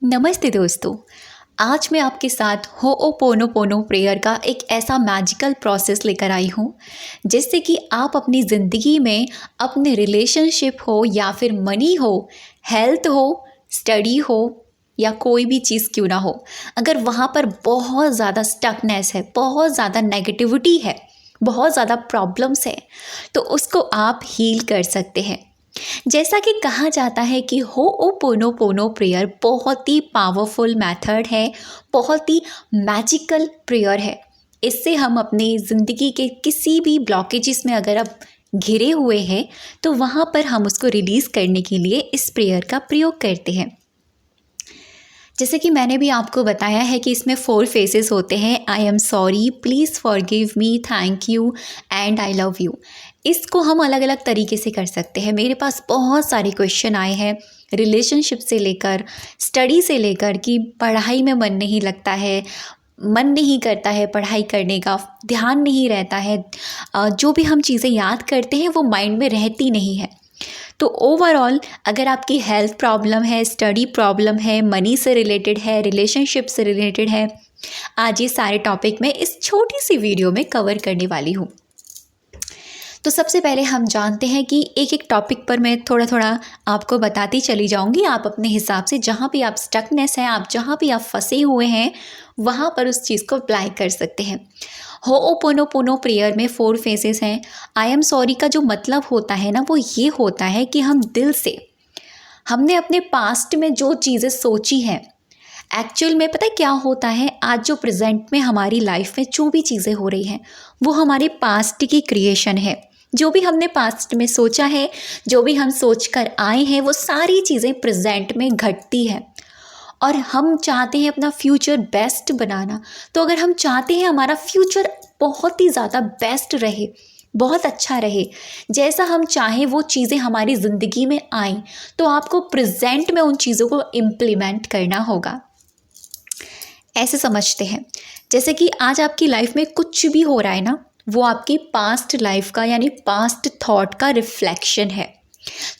नमस्ते दोस्तों। आज मैं आपके साथ होओपोनोपोनो प्रेयर का एक ऐसा मैजिकल प्रोसेस लेकर आई हूँ जिससे कि आप अपनी ज़िंदगी में अपने रिलेशनशिप हो या फिर मनी हो, हेल्थ हो, स्टडी हो या कोई भी चीज़ क्यों ना हो, अगर वहाँ पर बहुत ज़्यादा स्टकनेस है, बहुत ज़्यादा नेगेटिविटी है, बहुत ज़्यादा प्रॉब्लम्स है, तो उसको आप हील कर सकते हैं। जैसा कि कहा जाता है कि होओपोनोपोनो प्रेयर बहुत ही पावरफुल मेथड है, बहुत ही मैजिकल प्रेयर है। इससे हम अपनी ज़िंदगी के किसी भी ब्लॉकेजेस में अगर आप घिरे हुए हैं तो वहाँ पर हम उसको रिलीज़ करने के लिए इस प्रेयर का प्रयोग करते हैं। जैसे कि मैंने भी आपको बताया है कि इसमें 4 फेजेस होते हैं। आई am sorry, please forgive me, thank you and I love you. इसको हम अलग अलग तरीके से कर सकते हैं। मेरे पास बहुत सारे क्वेश्चन आए हैं रिलेशनशिप से लेकर, स्टडी से लेकर कि पढ़ाई में मन नहीं लगता है, मन नहीं करता है पढ़ाई करने का, ध्यान नहीं रहता है, जो भी हम चीज़ें याद करते हैं वो माइंड में रहती नहीं है। तो ओवरऑल अगर आपकी हेल्थ प्रॉब्लम है, स्टडी प्रॉब्लम है, मनी से रिलेटेड है, रिलेशनशिप से रिलेटेड है, आज ये सारे टॉपिक मैं इस छोटी सी वीडियो में कवर करने वाली हूँ। तो सबसे पहले हम जानते हैं कि एक एक टॉपिक पर मैं थोड़ा थोड़ा आपको बताती चली जाऊँगी। आप अपने हिसाब से जहाँ भी आप स्टकनेस है, आप जहाँ भी आप फंसे हुए हैं, वहाँ पर उस चीज़ को अप्लाई कर सकते हैं। होओपोनोपोनो प्रेयर में 4 फेजेस हैं। आई एम सॉरी का जो मतलब होता है ना, वो ये होता है कि हम दिल से, हमने अपने पास्ट में जो चीज़ें सोची हैं, एक्चुअल में पता है क्या होता है, आज जो प्रेजेंट में हमारी लाइफ में जो भी चीज़ें हो रही हैं वो हमारे पास्ट की क्रिएशन है। जो भी हमने पास्ट में सोचा है, जो भी हम सोच कर आए हैं, वो सारी चीज़ें प्रेजेंट में घटती हैं और हम चाहते हैं अपना फ्यूचर बेस्ट बनाना। तो अगर हम चाहते हैं हमारा फ्यूचर बहुत ही ज़्यादा बेस्ट रहे, बहुत अच्छा रहे, जैसा हम चाहें वो चीज़ें हमारी ज़िंदगी में आएँ, तो आपको प्रेजेंट में उन चीज़ों को इम्प्लीमेंट करना होगा। ऐसे समझते हैं जैसे कि आज आपकी लाइफ में कुछ भी हो रहा है ना, वो आपकी पास्ट लाइफ का यानी पास्ट थॉट का रिफ्लेक्शन है।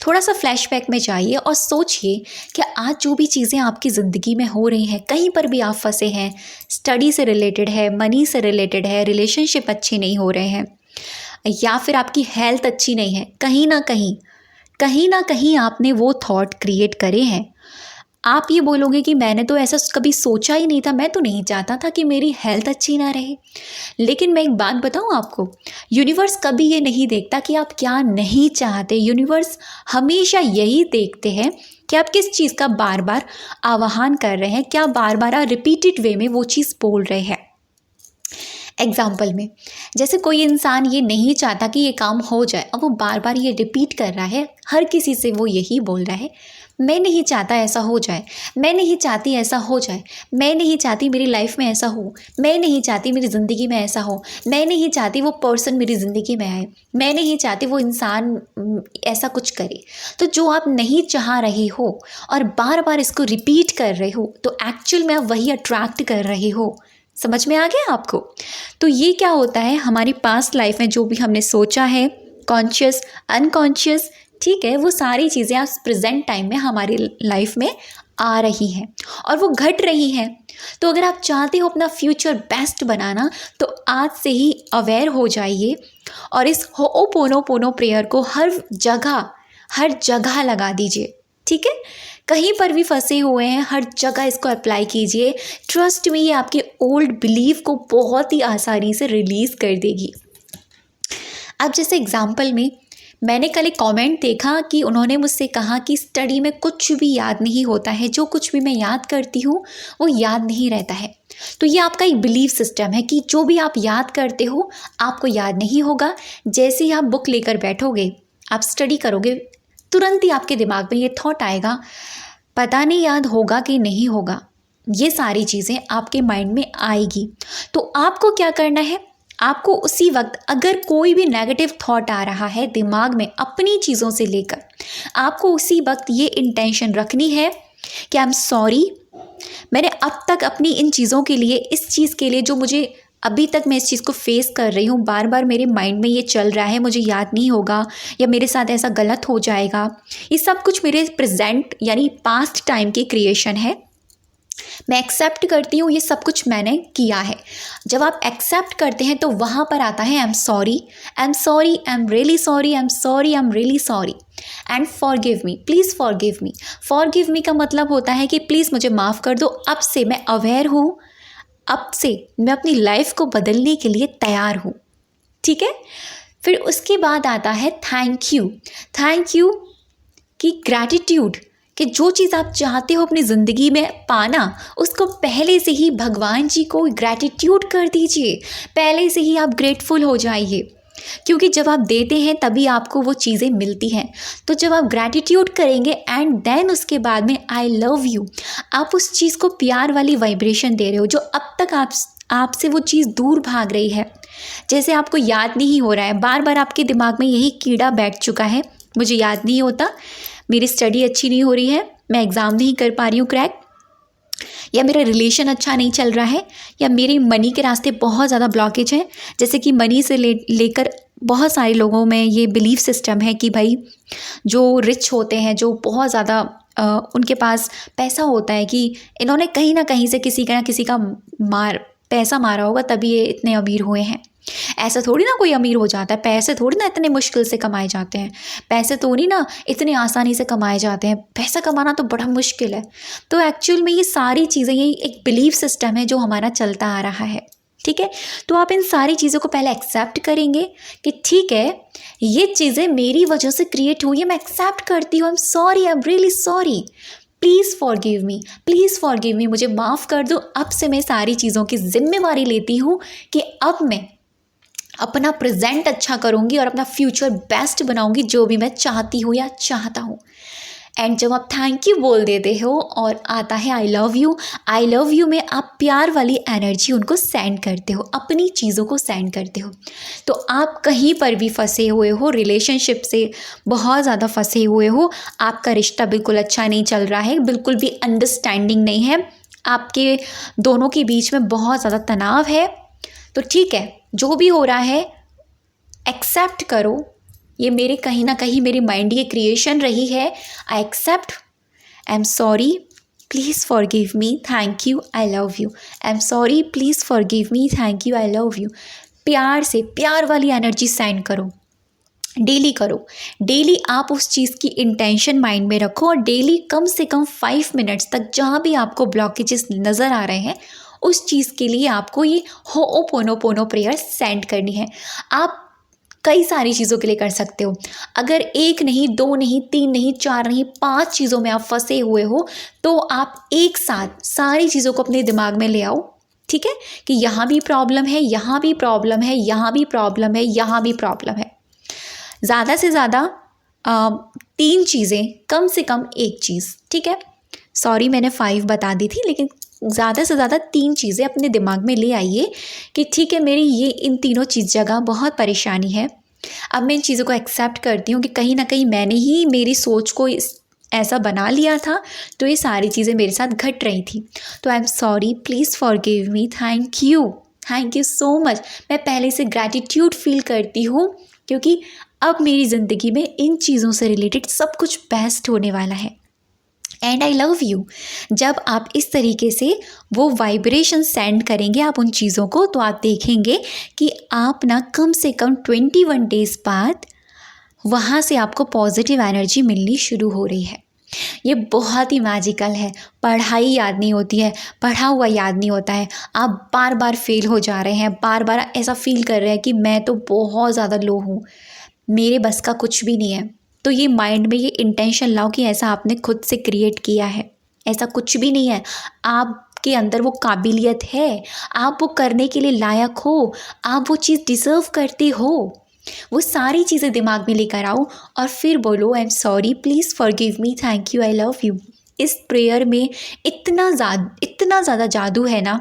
थोड़ा सा फ्लैशबैक में जाइए और सोचिए कि आज जो भी चीज़ें आपकी ज़िंदगी में हो रही हैं, कहीं पर भी आप फंसे हैं, स्टडी से रिलेटेड है, मनी से रिलेटेड है, रिलेशनशिप अच्छे नहीं हो रहे हैं या फिर आपकी हेल्थ अच्छी नहीं है, कहीं ना कहीं आपने वो थॉट क्रिएट करे हैं। आप ये बोलोगे कि मैंने तो ऐसा कभी सोचा ही नहीं था, मैं तो नहीं चाहता था कि मेरी हेल्थ अच्छी ना रहे। लेकिन मैं एक बात बताऊं आपको, यूनिवर्स कभी ये नहीं देखता कि आप क्या नहीं चाहते। यूनिवर्स हमेशा यही देखते हैं कि आप किस चीज़ का बार बार आह्वान कर रहे हैं, क्या बार बार रिपीटेड वे में वो चीज़ बोल रहे हैं। एग्जाम्पल में जैसे कोई इंसान ये नहीं चाहता कि ये काम हो जाए, अब वो बार बार ये रिपीट कर रहा है, हर किसी से वो यही बोल रहा है, मैं नहीं चाहता ऐसा हो जाए, मैं नहीं चाहती ऐसा हो जाए, मैं नहीं चाहती मेरी लाइफ में ऐसा हो, मैं नहीं चाहती मेरी ज़िंदगी में ऐसा हो, मैं नहीं चाहती वो पर्सन मेरी ज़िंदगी में आए, मैं नहीं चाहती वो इंसान ऐसा कुछ करे। तो जो आप नहीं चाह रहे हो और बार बार इसको रिपीट कर रहे हो, तो एक्चुअल में आप वही अट्रैक्ट कर रहे हो। समझ में आ गया आपको? तो ये क्या होता है, हमारी पास्ट लाइफ में जो भी हमने सोचा है, कॉन्शियस, अनकॉन्शियस, ठीक है, वो सारी चीज़ें आज प्रेजेंट टाइम में हमारी लाइफ में आ रही हैं और वो घट रही हैं। तो अगर आप चाहते हो अपना फ्यूचर बेस्ट बनाना, तो आज से ही अवेयर हो जाइए और इस होओपोनोपोनो प्रेयर को हर जगह लगा दीजिए। ठीक है, कहीं पर भी फंसे हुए हैं, हर जगह इसको अप्लाई कीजिए। ट्रस्ट में ये आपके ओल्ड बिलीफ को बहुत ही आसानी से रिलीज़ कर देगी। अब जैसे एग्जाम्पल में मैंने कल एक कमेंट देखा कि उन्होंने मुझसे कहा कि स्टडी में कुछ भी याद नहीं होता है, जो कुछ भी मैं याद करती हूँ वो याद नहीं रहता है। तो ये आपका एक बिलीफ सिस्टम है कि जो भी आप याद करते हो आपको याद नहीं होगा। जैसे ही आप बुक लेकर बैठोगे, आप स्टडी करोगे, तुरंत ही आपके दिमाग में ये थॉट आएगा, पता नहीं याद होगा कि नहीं होगा। ये सारी चीज़ें आपके माइंड में आएगी। तो आपको क्या करना है, आपको उसी वक्त अगर कोई भी नेगेटिव थॉट आ रहा है दिमाग में अपनी चीज़ों से लेकर, आपको उसी वक्त ये इंटेंशन रखनी है कि आई एम सॉरी, मैंने अब तक अपनी इन चीज़ों के लिए, इस चीज़ के लिए जो मुझे अभी तक मैं इस चीज़ को फेस कर रही हूँ, बार बार मेरे माइंड में ये चल रहा है, मुझे याद नहीं होगा या मेरे साथ ऐसा गलत हो जाएगा, ये सब कुछ मेरे प्रेजेंट यानी पास्ट टाइम की क्रिएशन है। मैं एक्सेप्ट करती हूँ ये सब कुछ मैंने किया है। जब आप एक्सेप्ट करते हैं तो वहाँ पर आता है आई am sorry, I am sorry, I am really sorry, I am sorry, I am really sorry and forgive me, please forgive me. Forgive me का मतलब होता है कि प्लीज़ मुझे माफ़ कर दो, अब से मैं अवेयर हूँ, अब से मैं अपनी लाइफ को बदलने के लिए तैयार हूँ। ठीक है। फिर उसके बाद आता है थैंक यू। थैंक यू कि ग्रैटिट्यूड कि जो चीज़ आप चाहते हो अपनी ज़िंदगी में पाना, उसको पहले से ही भगवान जी को ग्रैटिट्यूड कर दीजिए, पहले से ही आप ग्रेटफुल हो जाइए, क्योंकि जब आप देते हैं तभी आपको वो चीज़ें मिलती हैं। तो जब आप ग्रैटिट्यूड करेंगे एंड देन उसके बाद में आई लव यू, आप उस चीज़ को प्यार वाली वाइब्रेशन दे रहे हो जो अब तक आपसे वो चीज़ दूर भाग रही है। जैसे आपको याद नहीं हो रहा है, बार बार आपके दिमाग में यही कीड़ा बैठ चुका है, मुझे याद नहीं होता, मेरी स्टडी अच्छी नहीं हो रही है, मैं एग्ज़ाम नहीं कर पा रही हूँ क्रैक, या मेरा रिलेशन अच्छा नहीं चल रहा है, या मेरी मनी के रास्ते बहुत ज़्यादा ब्लॉकेज है। जैसे कि मनी से लेकर बहुत सारे लोगों में ये बिलीफ सिस्टम है कि भाई जो रिच होते हैं, जो बहुत ज़्यादा उनके पास पैसा होता है, कि इन्होंने कहीं ना कहीं से किसी का पैसा मारा होगा तभी ये इतने अमीर हुए हैं। ऐसा थोड़ी ना कोई अमीर हो जाता है, पैसे थोड़ी ना इतने मुश्किल से कमाए जाते हैं, पैसे थोड़ी ना इतने आसानी से कमाए जाते हैं, पैसा कमाना तो बड़ा मुश्किल है। तो एक्चुअल में ये सारी चीज़ें, ये एक बिलीफ सिस्टम है जो हमारा चलता आ रहा है। ठीक है। तो आप इन सारी चीज़ों को पहले एक्सेप्ट करेंगे कि ठीक है, ये चीज़ें मेरी वजह से क्रिएट हुई है, मैं एक्सेप्ट करती हूँ, आई am sorry, I am really sorry, please forgive me, please forgive मी, मुझे माफ़ कर दो, अब से मैं सारी चीज़ों की जिम्मेवारी लेती हूँ कि अब मैं अपना प्रेजेंट अच्छा करूँगी और अपना फ्यूचर बेस्ट बनाऊँगी, जो भी मैं चाहती हूँ या चाहता हूँ। एंड जब आप थैंक यू बोल देते हो और आता है आई love you, I love you में आप प्यार वाली एनर्जी उनको सेंड करते हो, अपनी चीज़ों को सेंड करते हो। तो आप कहीं पर भी फंसे हुए हो, रिलेशनशिप से बहुत ज़्यादा फंसे हुए हो, आपका रिश्ता बिल्कुल अच्छा नहीं चल रहा है, बिल्कुल भी अंडरस्टैंडिंग नहीं है, आपके दोनों के बीच में बहुत ज़्यादा तनाव है, तो ठीक है, जो भी हो रहा है एक्सेप्ट करो, ये मेरे कहीं ना कहीं मेरी माइंड की क्रिएशन रही है, I accept, I am sorry, please forgive me, thank you, I love you, I am sorry, please forgive me, thank you, I love you. प्यार से, प्यार वाली एनर्जी सेंड करो, डेली करो। डेली आप उस चीज़ की इंटेंशन माइंड में रखो और डेली कम से कम 5 मिनट्स तक जहाँ भी आपको ब्लॉकेजेस नज़र आ रहे हैं, उस चीज़ के लिए आपको ये होओपोनोपोनो प्रेयर सेंड करनी है। आप कई सारी चीज़ों के लिए कर सकते हो। अगर 1 नहीं, 2 नहीं, 3 नहीं, 4 नहीं, 5 चीज़ों में आप फंसे हुए हो, तो आप एक साथ सारी चीज़ों को अपने दिमाग में ले आओ। ठीक है, कि यहाँ भी प्रॉब्लम है, यहाँ भी प्रॉब्लम है, यहाँ भी प्रॉब्लम है, यहाँ भी प्रॉब्लम है। ज़्यादा से ज़्यादा 3 चीज़ें, कम से कम 1 चीज़। ठीक है, सॉरी मैंने 5 बता दी थी, लेकिन ज़्यादा से ज़्यादा 3 चीज़ें अपने दिमाग में ले आइए कि ठीक है, मेरी ये इन तीनों चीज़ जगह बहुत परेशानी है। अब मैं इन चीज़ों को एक्सेप्ट करती हूँ कि कहीं ना कहीं मैंने ही मेरी सोच को ऐसा बना लिया था, तो ये सारी चीज़ें मेरे साथ घट रही थी। तो आई am sorry, please forgive me, thank you so much. मैं पहले से ग्रैटिट्यूड फील करती हूँ, क्योंकि अब मेरी ज़िंदगी में इन चीज़ों से रिलेटेड सब कुछ बेस्ट होने वाला है। And I love you. जब आप इस तरीके से वो वाइब्रेशन सेंड करेंगे आप उन चीज़ों को, तो आप देखेंगे कि आप ना कम से कम 21 डेज़ बाद वहाँ से आपको पॉजिटिव एनर्जी मिलनी शुरू हो रही है। ये बहुत ही मैजिकल है। पढ़ाई याद नहीं होती है, पढ़ा हुआ याद नहीं होता है, आप बार बार फेल हो जा रहे हैं, बार बार ऐसा फील कर रहे हैं कि मैं तो बहुत ज़्यादा लो हूँ, मेरे बस का कुछ भी नहीं है। तो ये माइंड में ये इंटेंशन लाओ कि ऐसा आपने खुद से क्रिएट किया है, ऐसा कुछ भी नहीं है, आपके अंदर वो काबिलियत है, आप वो करने के लिए लायक हो, आप वो चीज़ डिज़र्व करते हो। वो सारी चीज़ें दिमाग में लेकर आओ और फिर बोलो आई am sorry, please forgive me, thank you, I love you. इस प्रेयर में इतना ज़्यादा जादू है ना,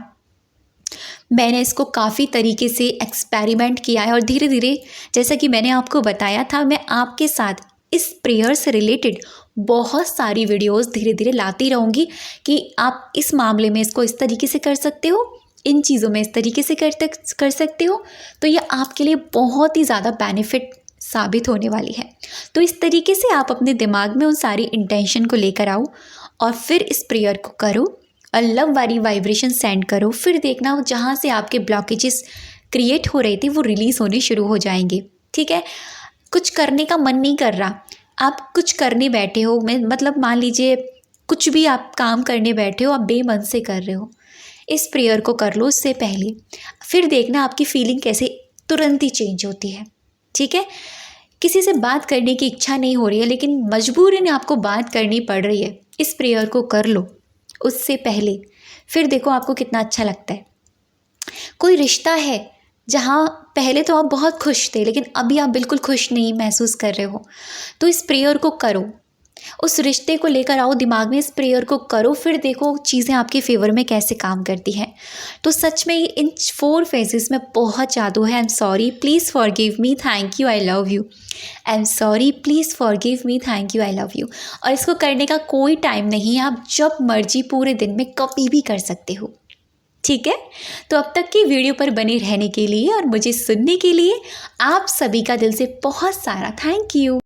मैंने इसको काफ़ी तरीके से एक्सपेरिमेंट किया है और धीरे धीरे, जैसा कि मैंने आपको बताया था, मैं आपके साथ इस प्रेयर से रिलेटेड बहुत सारी वीडियोस धीरे धीरे लाती रहूँगी कि आप इस मामले में इसको इस तरीके से कर सकते हो, इन चीज़ों में इस तरीके से कर सकते हो। तो ये आपके लिए बहुत ही ज़्यादा बेनिफिट साबित होने वाली है। तो इस तरीके से आप अपने दिमाग में उन सारी इंटेंशन को लेकर आओ और फिर इस प्रेयर को करो लव वाली वाइब्रेशन सेंड करो। फिर देखना वो जहाँ से आपके ब्लॉकेजेस क्रिएट हो रहे थे वो रिलीज़ होने शुरू हो जाएंगे। ठीक है, कुछ करने का मन नहीं कर रहा, आप कुछ करने बैठे हो, मैं मतलब मान लीजिए कुछ भी आप काम करने बैठे हो, आप बेमन से कर रहे हो, इस प्रेयर को कर लो उससे पहले। फिर देखना आपकी फीलिंग कैसे तुरंत ही चेंज होती है। ठीक है, किसी से बात करने की इच्छा नहीं हो रही है लेकिन मजबूरन आपको बात करनी पड़ रही है, इस प्रेयर को कर लो उससे पहले। फिर देखो आपको कितना अच्छा लगता है। कोई रिश्ता है जहाँ पहले तो आप बहुत खुश थे लेकिन अभी आप बिल्कुल खुश नहीं महसूस कर रहे हो, तो इस प्रेयर को करो, उस रिश्ते को लेकर आओ दिमाग में, इस प्रेयर को करो, फिर देखो चीज़ें आपके फेवर में कैसे काम करती हैं। तो सच में इन 4 फेजेस में बहुत जादू है। आई am sorry, please forgive me, thank you, I love you. I am sorry, please forgive me, thank you, I love you. और इसको करने का कोई टाइम नहीं है, आप जब मर्जी पूरे दिन में कभी भी कर सकते हो। ठीक है, तो अब तक की वीडियो पर बने रहने के लिए और मुझे सुनने के लिए आप सभी का दिल से बहुत सारा थैंक यू।